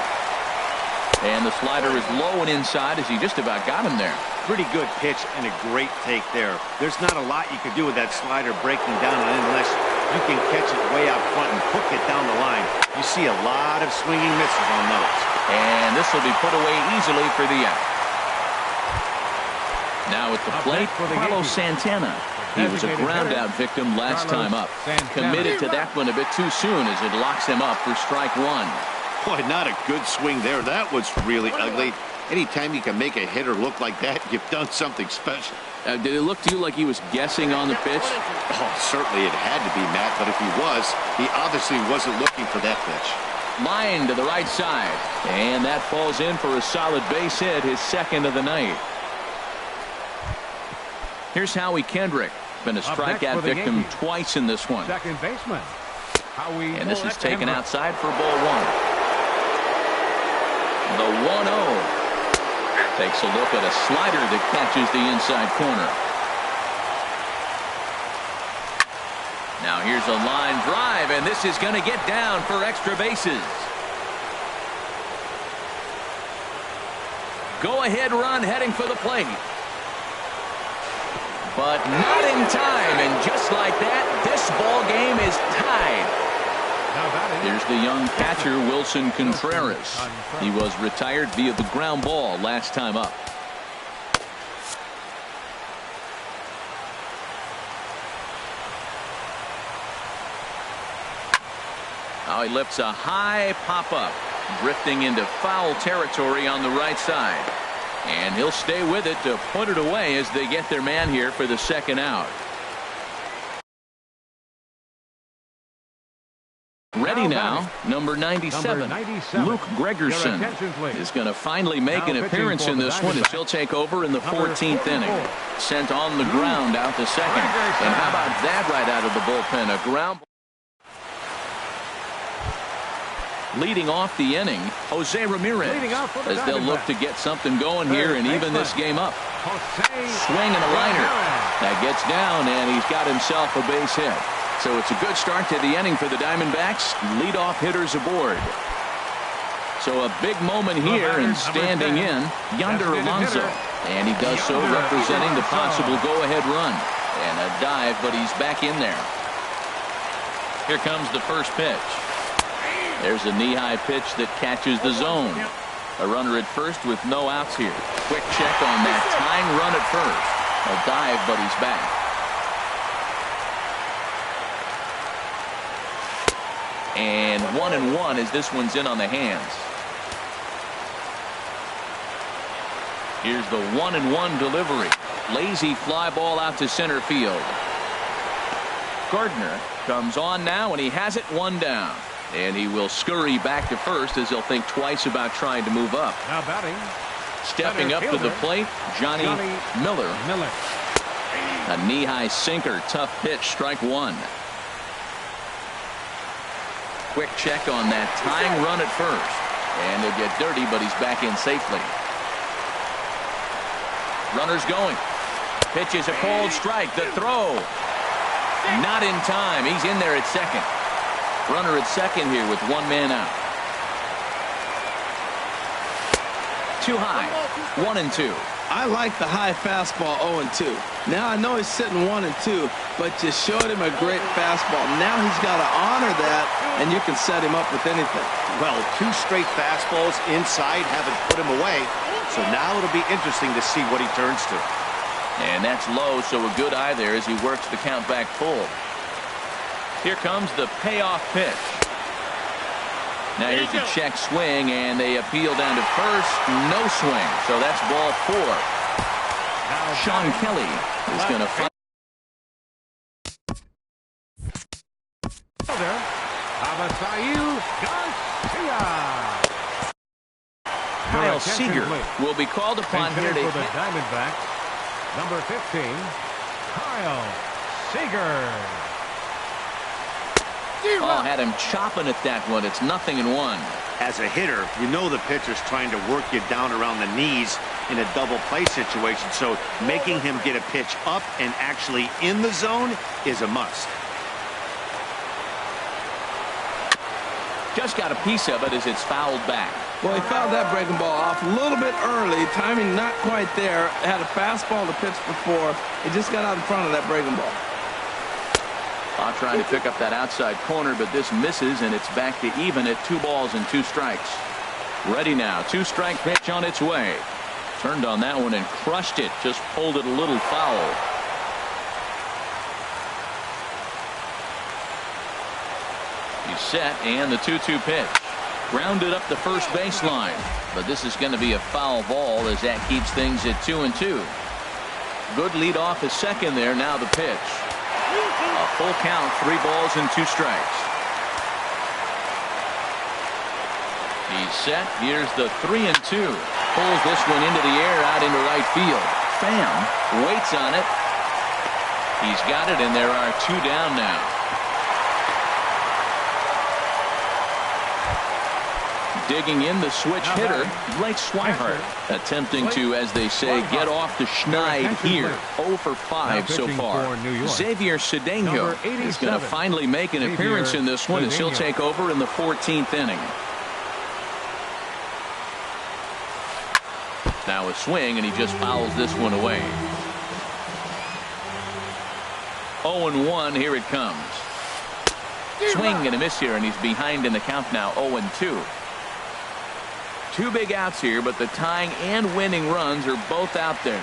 And the slider is low and inside as he just about got him there. Pretty good pitch and a great take there. There's not a lot you could do with that slider breaking down unless you can catch it way out front and hook it down the line. You see a lot of swinging misses on those. And this will be put away easily for the out. Now at the plate, Carlos Santana. He was a ground-out victim last time up. Committed to that one a bit too soon as it locks him up for strike one. Boy, not a good swing there. That was really ugly. Anytime you can make a hitter look like that, you've done something special. Did it look to you like he was guessing on the pitch? Oh, certainly it had to be, Matt, but if he was, he obviously wasn't looking for that pitch. Line to the right side. And that falls in for a solid base hit, his second of the night. Here's Howie Kendrick. Been a strikeout victim twice in this one. Second baseman. And this is taken outside for ball one. The 1-0. Takes a look at a slider that catches the inside corner. Now here's a line drive, and this is going to get down for extra bases. Go-ahead run heading for the plate. But not in time, and just like that, this ball game is tied. Here's the young catcher, Wilson Contreras. He was retired via the ground ball last time up. Now he lifts a high pop-up, drifting into foul territory on the right side. And he'll stay with it to put it away as they get their man here for the second out. Ready now, number 97, Luke Gregerson is going to finally make an appearance in this one as he'll take over in the 14th inning. Sent on the ground out to second. And how about that right out of the bullpen? A ground. Leading off the inning, Jose Ramirez, as they'll look to get something going here and even this game up. Swing and a liner. That gets down, and he's got himself a base hit. So it's a good start to the inning for the Diamondbacks. Leadoff hitters aboard. So a big moment here, and standing in, Yonder Alonso. And he does so representing the possible go-ahead run. And a dive, but he's back in there. Here comes the first pitch. There's a knee-high pitch that catches the zone. A runner at first with no outs here. Quick check on that tying run at first. A dive, but he's back. And 1-1 as this one's in on the hands. Here's the 1-1 delivery. Lazy fly ball out to center field. Gardner comes on now, and he has it one down. And he will scurry back to first as he'll think twice about trying to move up. Now batting. Stepping up to the plate, Johnny Miller. A knee-high sinker, tough pitch, strike one. Quick check on that tying run at first. And he'll get dirty, but he's back in safely. Runner's going. Pitch is a cold strike. The throw. Not in time. He's in there at second. Runner at second here with one man out. Too high. 1-2. I like the high fastball 0-2. Now I know he's sitting 1-2, but you showed him a great fastball. Now he's got to honor that, and you can set him up with anything. Well, two straight fastballs inside haven't put him away. So now it'll be interesting to see what he turns to. And that's low, so a good eye there as he works the count back full. Here comes the payoff pitch. Now here's a check swing, and they appeal down to first. No swing, so that's ball four. Sean Kelly is going to fight. Abasayu Garcia. Kyle Seager will be called upon here to for the Diamondbacks. Number 15, Kyle Seager. Oh, had him chopping at that one. It's 0-1. As a hitter, you know the pitcher's trying to work you down around the knees in a double play situation, so making him get a pitch up and actually in the zone is a must. Just got a piece of it as it's fouled back. Well, he fouled that breaking ball off a little bit early. Timing not quite there. Had a fastball to pitch before. He just got out in front of that breaking ball. Trying to pick up that outside corner, but this misses, and it's back to even at 2 balls and 2 strikes. Ready now. 2-strike pitch on its way. Turned on that one and crushed it. Just pulled it a little foul. He's set, and the 2-2 pitch. Grounded up the first baseline. But this is going to be a foul ball as that keeps things at 2-2. Good lead off his second there. Now the pitch. A full count, 3 balls and 2 strikes. He's set. Here's the 3-2. Pulls this one into the air out into right field. Pham waits on it. He's got it, and there are 2 down now. Digging in the switch hitter, Blake Swihart, attempting to, as they say, get off the schneid here. 0 for 5 so far. Xavier Cedeno is going to finally make an appearance in this one as he'll take over in the 14th inning. Now a swing, and he just fouls this one away. 0-1, here it comes. Swing and a miss here, and he's behind in the count now, 0-2. 2 big outs here, but the tying and winning runs are both out there.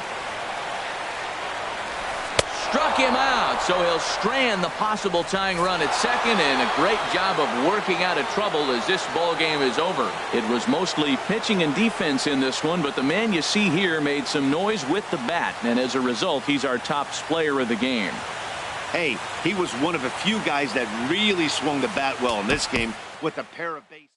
Struck him out, so he'll strand the possible tying run at second, and a great job of working out of trouble as this ball game is over. It was mostly pitching and defense in this one, but the man you see here made some noise with the bat, and as a result, he's our top player of the game. Hey, he was one of a few guys that really swung the bat well in this game with a pair of bases.